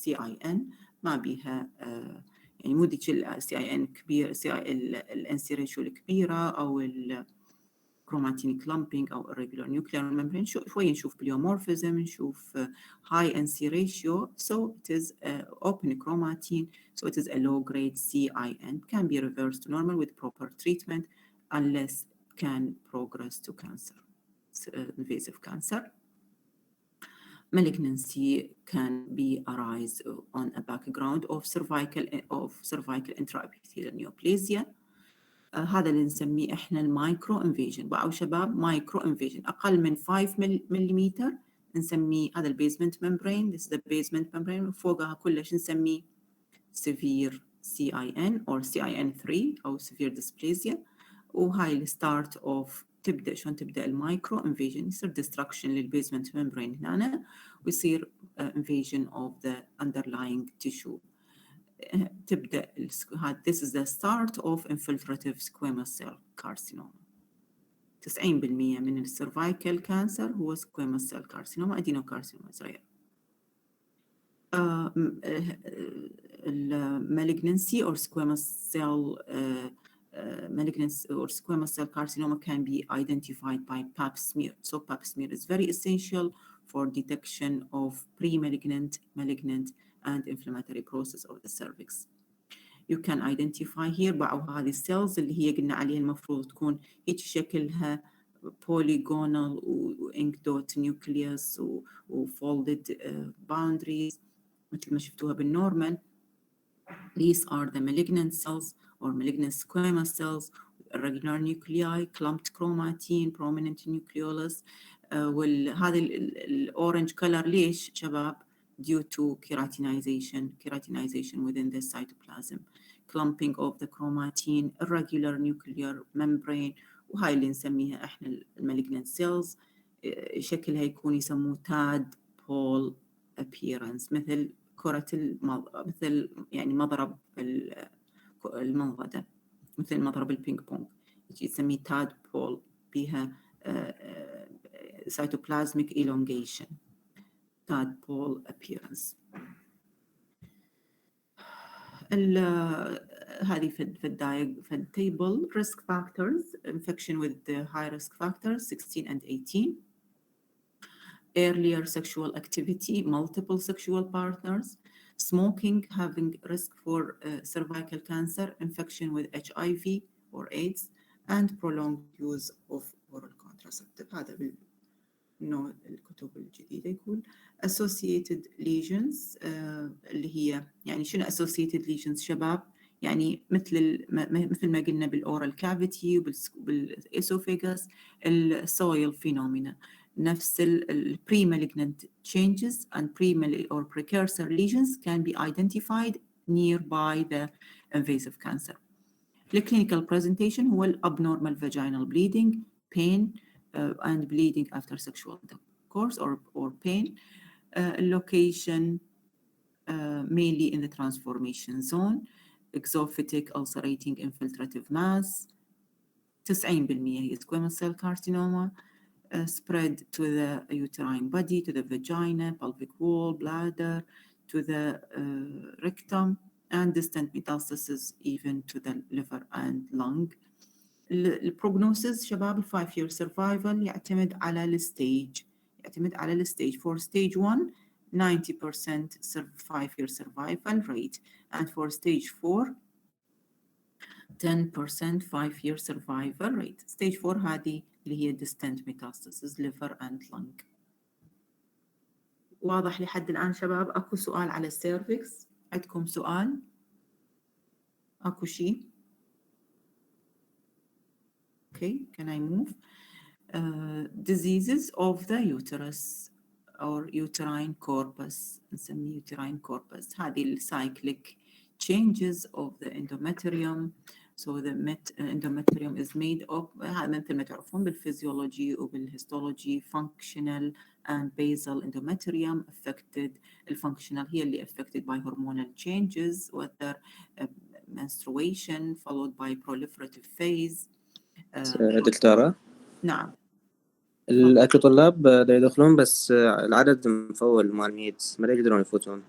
Speaker 1: CIN ما بيها يعني مو ذيك ال CIN كبير ال NC ratio الكبيرة أو ال chromatin clumping أو irregular nuclear membrane. شوي نشوف pleomorphism نشوف high NC ratio, so it is open chromatin, so it is a low grade CIN, can be reversed to normal with proper treatment unless can progress to cancer, invasive cancer. Malignancy can be arise on a background of cervical intraepithelial neoplasia. هذا اللي نسميه احنا المايكرو انفيجن. باعوا شباب مايكرو انفيجن اقل من 5 ملم نسميه هذا البيزمنت ممبرين. this is the basement membrane وفوقها كلش نسميه severe CIN or CIN3 او severe dysplasia. وهاي الستارت اوف تبدا شلون تبدا المايكرو انفيجن يصير destruction للبيزمنت ممبرين هنا ويصير invasion of the underlying tissue. تبدأ this is the start of infiltrative squamous cell carcinoma. 90% من السيرفايكال كانسر هو squamous cell carcinoma, adenocarcinoma is rare. Malignancy or squamous cell malignancy or squamous cell carcinoma can be identified by pap smear. So pap smear is very essential for detection of pre-malignant, malignant and inflammatory process of the cervix. You can identify here بعض هذه السيلز اللي هي قلنا عليها المفروض تكون هيك شكلها polygonal و ink dot nucleus و folded boundaries مثل ما شفتوها بالنورمال. These are the malignant cells or malignant squamous cells, irregular nuclei, clumped chromatin, prominent nucleolus. وهذا الأورنج color ليش شباب؟ due to keratinization within the cytoplasm, clumping of the chromatin, irregular nuclear membrane. وهاي اللي نسميها احنا المalignant cells. شكلها يكون يسموه tadpole appearance مثل كرة مثل يعني مضرب المنضدة مثل مضرب البينج بونج يسميه tadpole بها cytoplasmic elongation. tadpole appearance. هذه في التيبل risk factors, infection with the high risk factors 16 and 18, earlier sexual activity, multiple sexual partners, smoking having risk for cervical cancer, infection with HIV or AIDS, and prolonged use of oral contraceptive. هذا نوع الكتب الجديدة يقول associated lesions اللي هي يعني شنو associated lesions شباب؟ يعني مثل ما قلنا بالأورال كافيتي وبالإسوفيغاس السويل فينومينا نفس pre-malignant changes and or precursor lesions can be identified nearby the invasive cancer. الكلينيكال presentation هو abnormal vaginal bleeding, pain and bleeding after sexual intercourse or pain. Location mainly in the transformation zone, exophytic ulcerating infiltrative mass, 90% هي squamous cell carcinoma, spread to the uterine body, to the vagina, pelvic wall, bladder, to the rectum, and distant metastasis even to the liver and lung. البروجنوسيس شباب 5-year survival يعتمد على الستيج. For stage 1 90% 5-year survival rate, and for stage 4 10% 5-year survival rate. stage 4 هذه اللي هي distant metastasis liver and lung. واضح لحد الآن شباب؟ أكو سؤال على السيرفكس؟ عندكم سؤال؟ أكو شيء؟ Okay, can I move? Diseases of the uterus or uterine corpus. نسميه uterine corpus. هذه cyclic changes of the endometrium. So the endometrium is made of مثل ما تعرفون بالفيزيولوجي وبالهيستولوجي functional and basal endometrium affected. الfunctional هي اللي affected by hormonal changes, whether menstruation followed by proliferative phase.
Speaker 4: دكتورة،
Speaker 1: نعم.
Speaker 4: الأكل طلاب دا يدخلون بس العدد مفول مال ميت ما يقدرون يفوتون.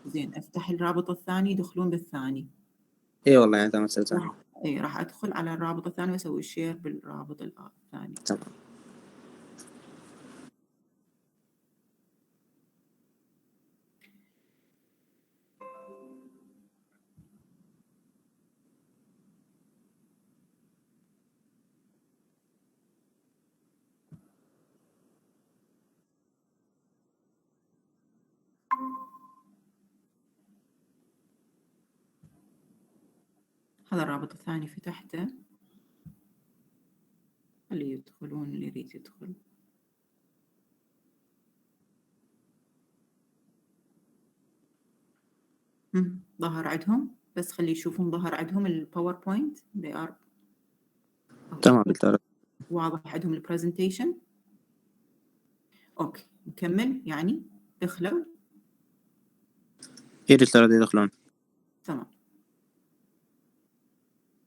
Speaker 1: زين افتح الرابط الثاني يدخلون بالثاني.
Speaker 4: اي والله يعني تمام ثاني.
Speaker 1: اي راح ادخل على الرابط الثاني واسوي شير بالرابط الثاني.
Speaker 4: تمام.
Speaker 1: هذا الرابط الثاني فتحته، اللي يدخلون اللي يريد يدخل. ظهر عندهم، بس خلي يشوفون ظهر عندهم الباوربوينت. they are
Speaker 4: تمام دكتورة.
Speaker 1: واضح عندهم البرزنتيشن. اوكي نكمل يعني. دخلوا.
Speaker 4: اي دكتورة يدخلون.
Speaker 1: تمام.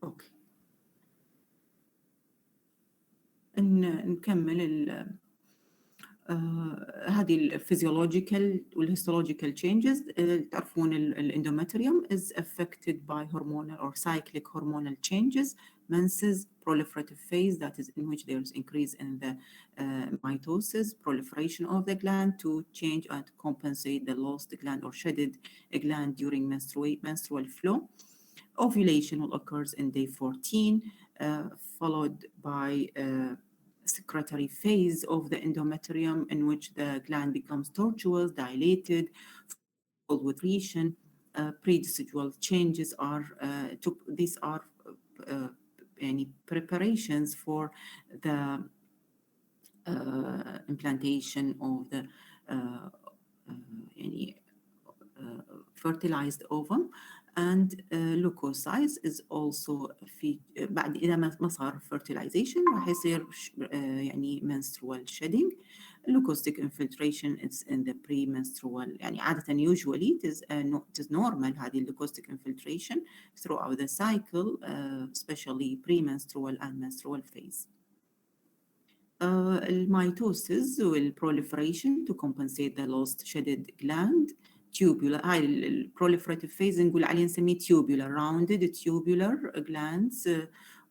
Speaker 1: اوكي نكمل هذه الفيزيولوجيكال والهيستولوجيكال changes. تعرفون الاندومتريوم is affected by hormonal or cyclic hormonal changes, menses, proliferative phase, that is in which there is increase in the mitosis, proliferation of the gland to change and compensate the lost gland or shedded gland during menstrual flow. Ovulation will occurs in day 14, followed by secretory phase of the endometrium in which the gland becomes tortuous, dilated, filled with secretion. Predecidual changes are these are any preparations for the implantation of the any fertilized ovum. And leukocytes is also بعد إذا ما صار fertilization راح يصير يعني menstrual shedding. Leukocytic infiltration is in the premenstrual يعني عادة usually it is normal هذه leukocytic infiltration throughout the cycle, especially premenstrual and menstrual phase. الميتوسيس والproliferation to compensate the lost shedded gland. tubular هاي البروليفراتيف فيز نقول عليه نسميه tubular rounded tubular glands.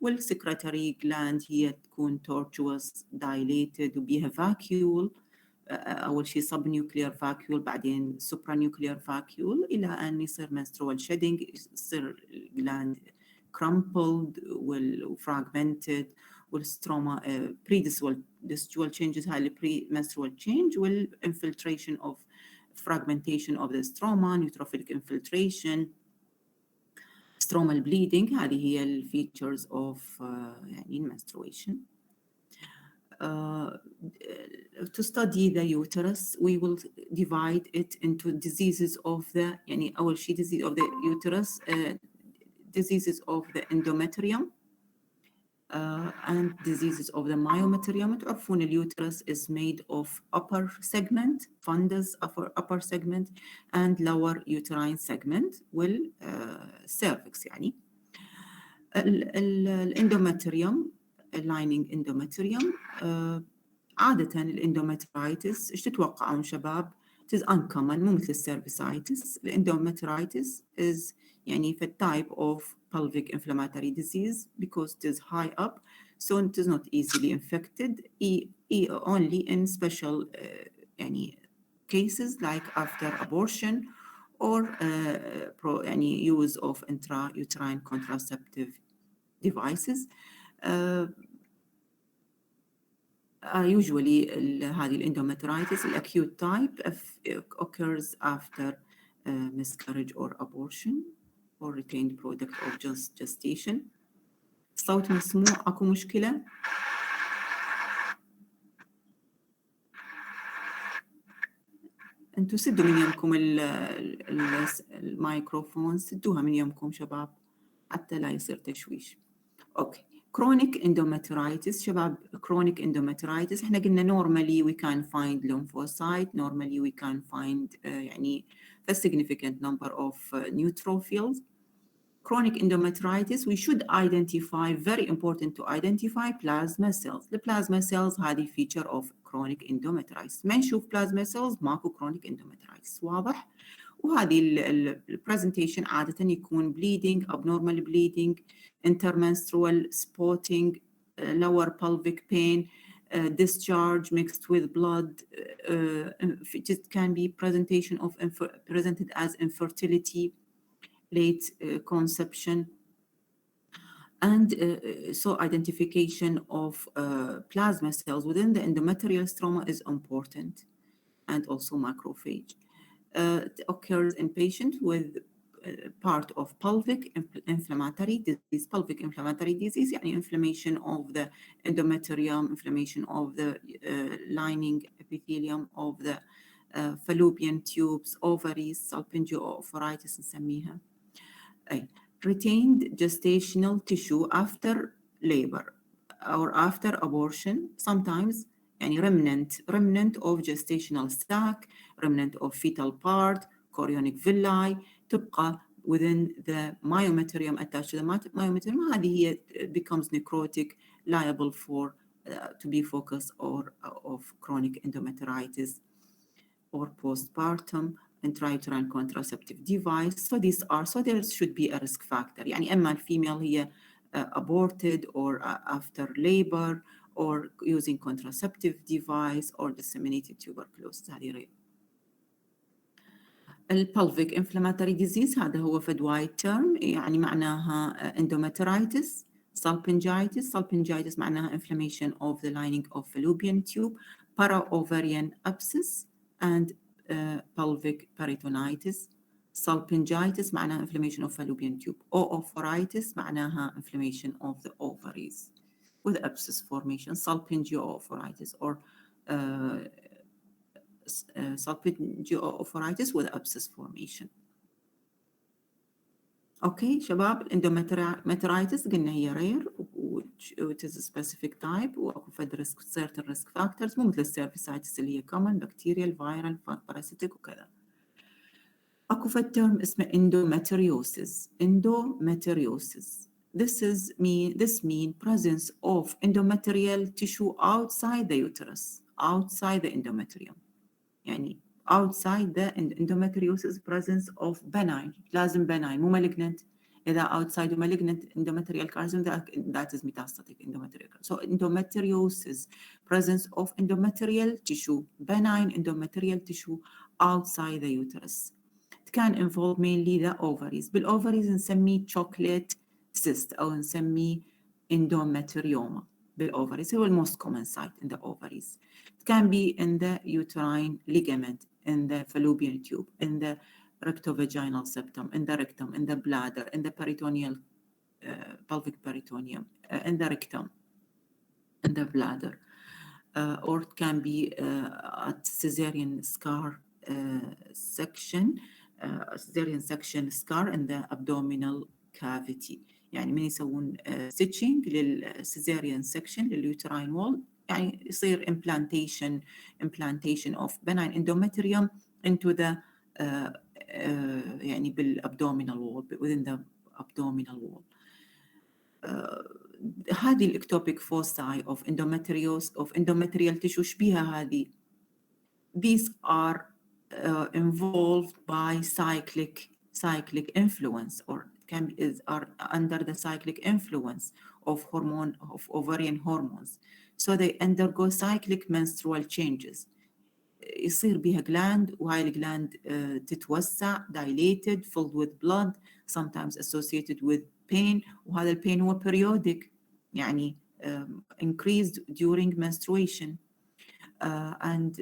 Speaker 1: والسكرتري gland هي تكون tortuous dilated وبيها vacuole. أول شيء subnuclear vacuole بعدين supranuclear vacuole إلى أن يصير menstrual shedding، يصير gland crumpled fragmented. والستروما predecidual changes هاي pre-menstrual change والinfiltration of fragmentation of the stroma, neutrophilic infiltration, stromal bleeding. هذه هي features of يعني menstruation. to study the uterus, we will divide it into diseases of the, يعني أول شيء disease of the uterus, diseases of the endometrium, and diseases of the myometrium. تعرفون اليوترس is made of upper segment, fundus upper segment, and lower uterine segment, cervix يعني. الاندومتريوم lining endometrium. عادة الاندومترايتس ايش تتوقعون شباب؟ It is uncommon مو مثل السيرفيسايتس. الاندومترايتس is يعني في type of pelvic inflammatory disease because it is high up, so it is not easily infected, only in special يعني cases like after abortion or يعني use of intrauterine contraceptive devices. Usually هذه الانdometritis acute type occurs after miscarriage or abortion or retained product of gestation. الصوت مسموع؟ اكو مشكلة؟ انتوا سدوا من يمكم الميكروفون، سدوها من يمكم شباب حتى لا يصير تشويش. اوكي. chronic endometritis شباب، chronic endometritis احنا قلنا normally we can find lymphocyte, normally we can find يعني a significant number of neutrophils. Chronic endometritis we should identify, very important to identify plasma cells. The plasma cells هذه feature of chronic endometritis. ما نشوف plasma cells ماكو chronic endometritis، واضح؟ وهذه البرزنتيشن عادة يكون bleeding, abnormal bleeding, intermenstrual spotting, lower pelvic pain, discharge mixed with blood. It can be presented as infertility, late conception, and so identification of plasma cells within the endometrial stroma is important, and also macrophage. It occurs in patients with part of pelvic inflammatory disease. Pelvic inflammatory disease يعني inflammation of the endometrium, inflammation of the lining epithelium of the fallopian tubes, ovaries, salpingio-oophorytis نسميها. Retained gestational tissue after labor or after abortion, sometimes يعني remnant of gestational sac, remnant of fetal part, chorionic villi تبقى within the myometrium, attached to the myometrium. هذه هي becomes necrotic, liable for to be focus of chronic endometritis or postpartum intrauterine contraceptive device. So there should be a risk factor. يعني إما الفيميل هي aborted or after labor or using contraceptive device or disseminated tuberculosis. هذه رأي. pelvic inflammatory disease هذا هو فد wide term يعني معناها endometritis, salpingitis معناها inflammation of the lining of fallopian tube, para-ovarian abscess, and pelvic peritonitis. Salpingitis معناها inflammation of fallopian tube. Oophoritis معناها inflammation of the ovaries with abscess formation. Salpingio-oophoritis or salpingio-oophoritis with abscess formation. اوكي شباب، endometritis قلنا هي rare which is a specific type واكو فد certain risk factors مو مثل السيرفيسايتس اللي هي common bacterial viral parasitic وكذا. اكو فد term اسمه endometriosis. This mean presence of endometrial tissue outside the uterus, outside the endometrium. يعني outside the endometriosis presence of benign, لازم benign مو malignant. إذا outside malignant endometrial carcinoma that is metastatic endometrial carcinoma. So endometriosis, presence of endometrial tissue, benign endometrial tissue outside the uterus. It can involve mainly the ovaries. بالovaries نسميه chocolate cyst أو نسميه endometrioma. بالovaries هو the most common site in the ovaries. It can be in the uterine ligament, in the fallopian tube, in the rectovaginal septum, in the rectum, in the bladder, in the peritoneal, pelvic peritoneum, in the rectum, in the bladder. or it can be at cesarean scar section, cesarean section scar in the abdominal cavity. يعني من يسوون stitching للcesarean section للuterine wall، يعني يصير implantation of benign endometrium into the يعني بالabdominal wall, within the abdominal wall. هذه الectopic foci of endometrial tissue شبيها هذه. These are involved by cyclic influence, or are under the cyclic influence of ovarian hormones. So they undergo cyclic menstrual changes. يصير بها gland، وهاي الجلاند تتوسع dilated, filled with blood, sometimes associated with pain، وهذا البين هو periodic، يعني increased during menstruation. And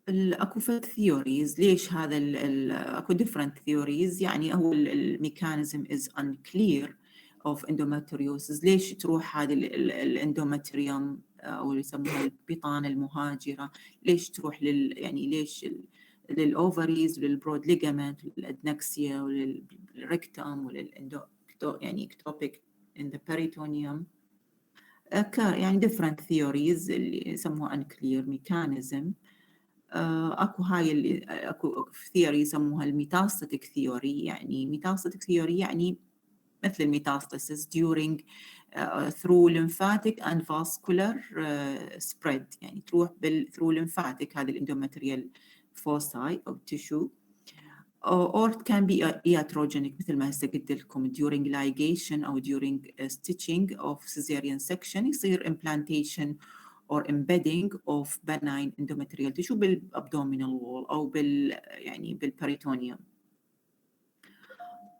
Speaker 1: اكو فد theories ليش هذا اكو different theories، يعني هو الميكانيزم is unclear of endometriosis. ليش تروح هذه الاندومتريوم او اللي يسموها البطانه المهاجره، ليش تروح يعني ليش للاوفريز وللبرود ليجامنت وللادنكسيا وللريكتوم يعني اكتوبيك in the peritoneum. يعني different theories اللي يسموها unclear mechanism. اكو هاي اللي اكو ثيوري يسموها الميتاستاتيك ثيوري. يعني ميتاستاتيك ثيوري يعني مثل الميتاستاسيس during through lymphatic and vascular spread، يعني تروح through lymphatic هذه الاندومتريال فوساي او tissue، or it can be iatrogenic مثل ما هسه قلت لكم during ligation او during stitching of cesarean section يصير implantation or embedding of benign endometrial tissue بالabdominal wall أو يعني بالperitoneum.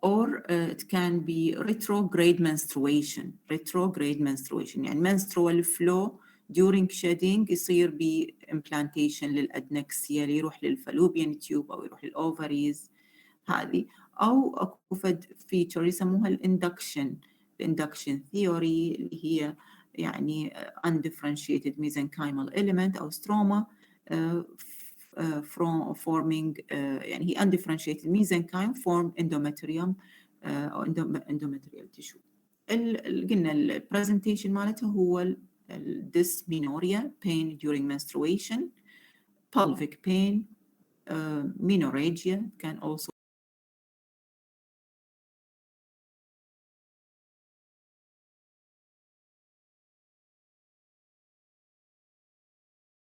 Speaker 1: Or it can be retrograde menstruation. يعني menstrual flow during shedding يصير ب implantation للأدنكسيا اللي يروح للفالوبيان تيوب أو يروح للأوفريز هذه. أو أكو فد feature يسموها الإندكشن theory اللي هي يعني undifferentiated mesenchymal element أو stroma from forming يعني هي undifferentiated mesenchyme form endometrium أو endometrial tissue. قلنا البرزنتيشن مالتها هو dysmenorrhea, pain during menstruation, pelvic pain, menorrhagia can also